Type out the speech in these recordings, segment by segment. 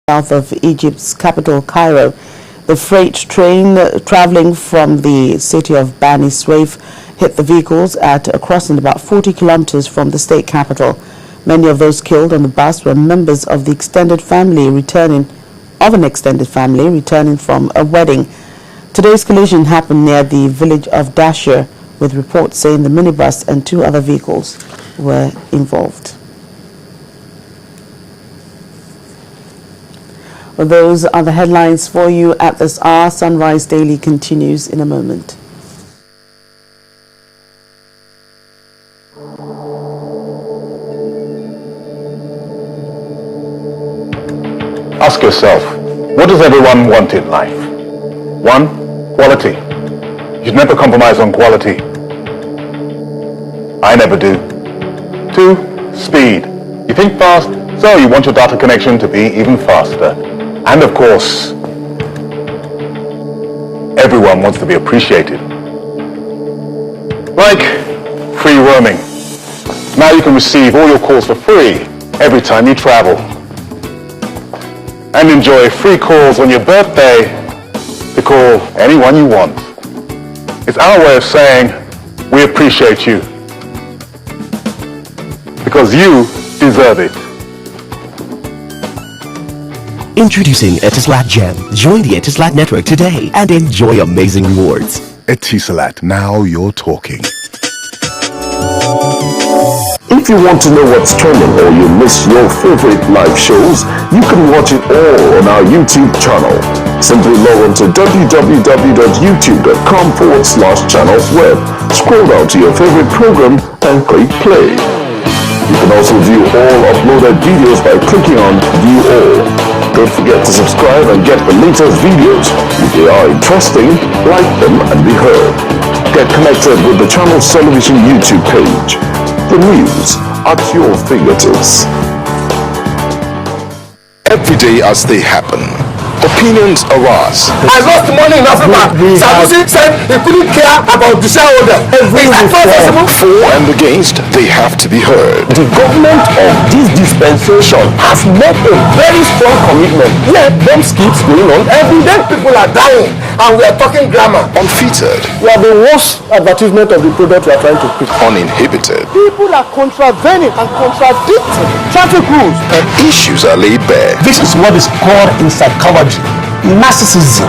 south of Egypt's capital, Cairo. The freight train traveling from the city of Bani Suef hit the vehicles at a crossing about 40 kilometers from the state capital. Many of those killed on the bus were members of the extended family returning from a wedding. Today's collision happened near the village of Dashir, with reports saying the minibus and 2 other vehicles were involved. Well, those are the headlines for you at this hour. Sunrise Daily continues in a moment. Ask yourself, what does everyone want in life? 1, quality. You should never compromise on quality. I never do. 2, speed. You think fast, so you want your data connection to be even faster. And of course, everyone wants to be appreciated. Like free roaming. Now you can receive all your calls for free every time you travel. And enjoy free calls on your birthday to call anyone you want. It's our way of saying we appreciate you because you deserve it. Introducing Etisalat Gem. Join the Etisalat network today and enjoy amazing rewards. Etisalat, now you're talking. If you want to know what's trending or you miss your favorite live shows, you can watch it all on our YouTube channel. Simply log on to www.youtube.com/channelsweb. Scroll down to your favorite program and click play. You can also view all uploaded videos by clicking on View All. Don't forget to subscribe and get the latest videos. If they are interesting, like them and be heard. Get connected with the channel's television YouTube page. The news at your fingertips. Every day as they happen. Opinions are ours. I lost money in Africa. Sanusi said he couldn't care about the shareholder. For and against, they have to be heard. The government of this dispensation has made a very strong commitment. Yet, bomb keeps going on every day. People are dying and we are talking grammar. Unfiltered. We are the worst advertisement of the product we are trying to pick. Uninhibited. People are contravening and contradicting traffic rules. And issues are laid bare. This is what is called in psychology narcissism.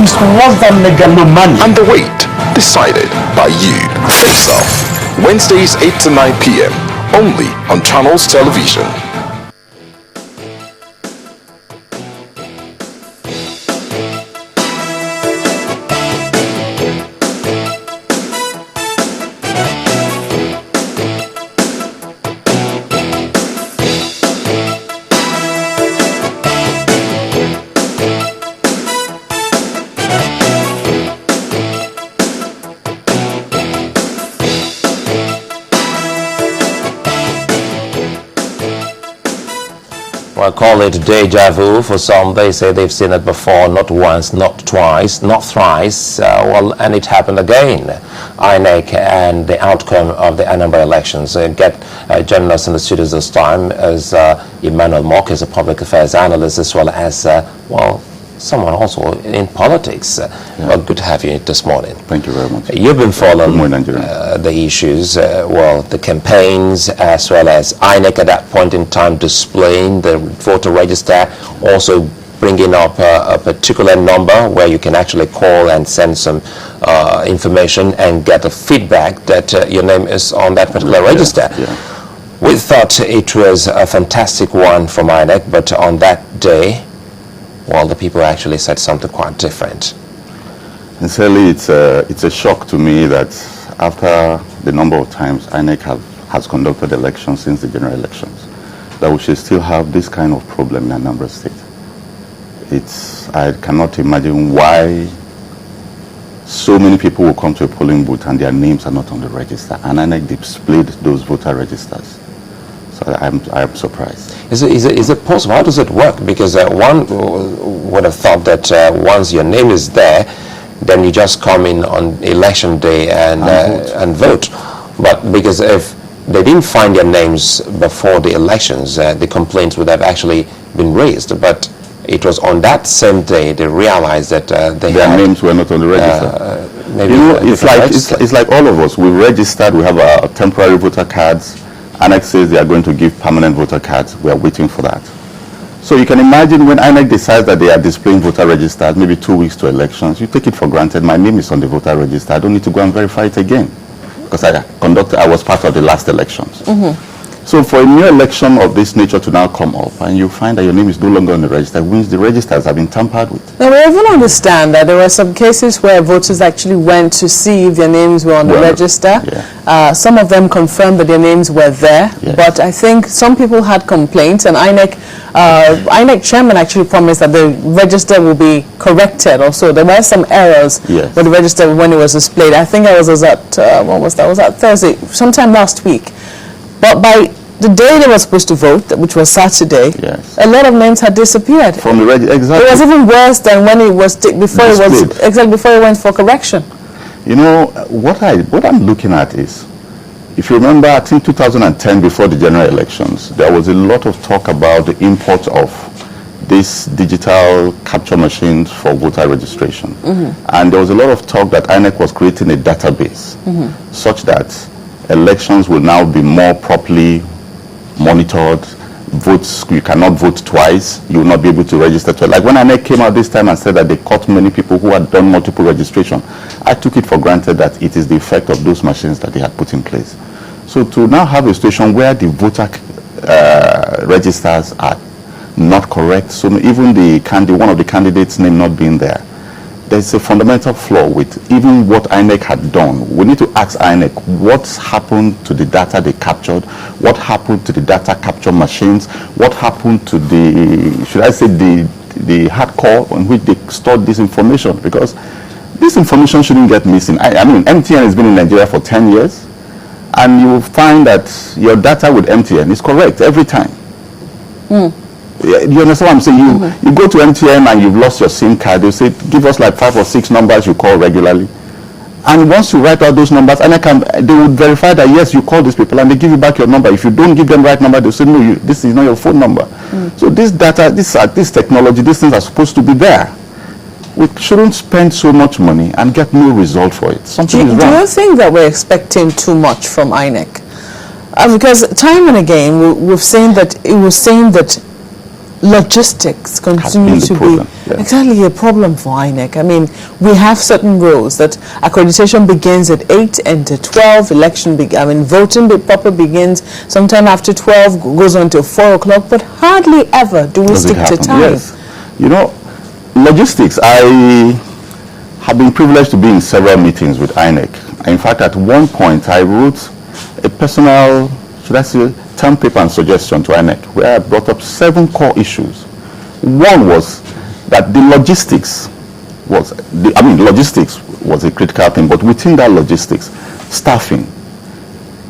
Is worse than megalomania. And the weight decided by you. Face Off. Wednesdays 8 to 9 p.m. only on Channels Television. I call it deja vu. For some, they say they've seen it before, not once, not twice, not thrice. And it happened again. INEC and the outcome of the Anambra elections. Get joining us in the studios this time as Emmanuel Mock, is a public affairs analyst, as well as, someone also in politics. Well, good to have you this morning. Thank you very much. You've been following the issues, the campaigns, as well as INEC at that point in time displaying the voter register, also bringing up a particular number where you can actually call and send some information and get a feedback that your name is on that particular register. We thought it was a fantastic one from INEC, but on that day, well, the people actually said something quite different. Sincerely, it's a shock to me that after the number of times INEC has conducted elections since the general elections, that we should still have this kind of problem in Anambra State. I cannot imagine why so many people will come to a polling booth and their names are not on the register, and INEC displayed those voter registers. So I am surprised. Is it possible? How does it work? Because one would have thought that once your name is there, then you just come in on election day and vote. But because if they didn't find their names before the elections, the complaints would have actually been raised. But it was on that same day they realized that their names were not on the register. Maybe you know, it's like all of us. We registered. We have our temporary voter cards. INEC says they are going to give permanent voter cards. We are waiting for that. So you can imagine when INEC decides that they are displaying voter registers, maybe 2 weeks to elections, you take it for granted. My name is on the voter register. I don't need to go and verify it again because I was part of the last elections. So for a new election of this nature to now come up and you find that your name is no longer on the register, it means the registers have been tampered with. Now, we even understand that there were some cases where voters actually went to see if their names were on the register. Yeah. Some of them confirmed that their names were there, Yes. but I think some people had complaints, and INEC chairman actually promised that the register will be corrected. Also, there were some errors Yes. with the register when it was displayed. I think I was at, what was that? Was that Thursday, sometime last week. But by the day they were supposed to vote, which was Saturday, Yes. a lot of names had disappeared. From the register, exactly. It was even worse than when it was before it went for correction. You know, what I'm looking at is, if you remember, I think 2010, before the general elections, there was a lot of talk about the import of these digital capture machines for voter registration. And there was a lot of talk that INEC was creating a database such that elections will now be more properly monitored. Votes, you cannot vote twice. You will not be able to register twice. Like when INEC came out this time and said that they caught many people who had done multiple registration, I took it for granted that it is the effect of those machines that they had put in place. So to now have a situation where the voter registers are not correct, so even one of the candidates' name not being there, there's a fundamental flaw with even what INEC had done. We need to ask INEC what's happened to the data they captured, what happened to the data capture machines, what happened to the, should I say, the hardcore on which they stored this information, because this information shouldn't get missing. I mean, MTN has been in Nigeria for 10 years, and you will find that your data with MTN is correct every time. You understand what I'm saying? You go to MTN and you've lost your SIM card, they say, give us like 5 or 6 numbers you call regularly. And once you write out those numbers, and they would verify that, yes, you call these people, and they give you back your number. If you don't give them the right number, they'll say, no, this is not your phone number. So this data, this technology, these things are supposed to be there. We shouldn't spend so much money and get no result for it. Something is wrong. Do you think that we're expecting too much from INEC? Because time and again, we've seen that it was saying that logistics continue to be exactly a problem for INEC. I mean, we have certain rules that accreditation begins at 8 and at 12, voting proper begins sometime after 12, goes on till 4 o'clock, but hardly ever do we stick to time. Yes. You know, logistics, I have been privileged to be in several meetings with INEC. In fact, at one point, I wrote a personal, should I say, term paper and suggestion to INEC, where I brought up 7 core issues. One was that the logistics was, logistics was a critical thing, but within that logistics, staffing,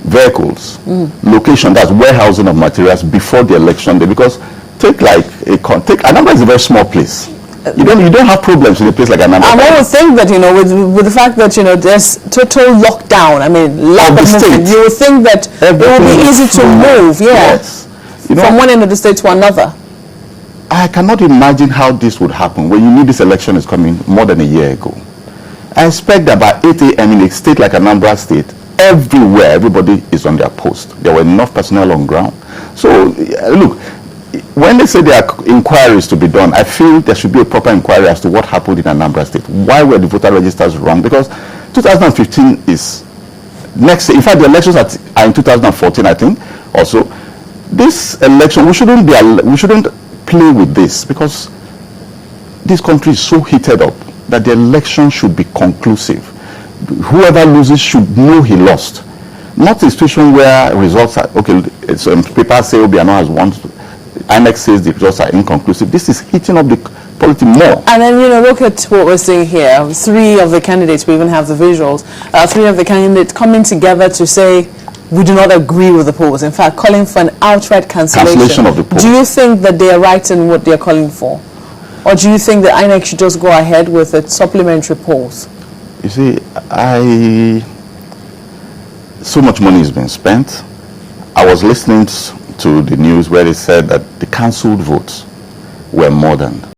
vehicles, location, that's warehousing of materials before the election day, because Anambra is a very small place. You don't have problems in a place like Anambra. I would think that, with the fact that, there's total lockdown, lack of movement, you would think that it would be easy to move, yes. From one end of the state to another. I cannot imagine how this would happen when you knew this election is coming more than a year ago. I expect that by 8 a.m. in a state like Anambra State, everywhere, everybody is on their post. There were enough personnel on ground. So, look, when they say there are inquiries to be done, I feel there should be a proper inquiry as to what happened in Anambra State. Why were the voter registers wrong? Because 2015 is next year. In fact, the elections are in 2014, I think. Also, this election, we shouldn't play with this, because this country is so heated up that the election should be conclusive. Whoever loses should know he lost. Not a situation where results are, okay, people say Obiano has won, INEC says the results are inconclusive. This is heating up the politics more. And then, look at what we're seeing here. 3 of the candidates, we even have the visuals, 3 of the candidates coming together to say, we do not agree with the polls. In fact, calling for an outright cancellation of the polls. Do you think that they are right in what they're calling for? Or do you think that INEC should just go ahead with its supplementary polls? You see, so much money has been spent. I was listening to the news where they said that the cancelled votes were murdered.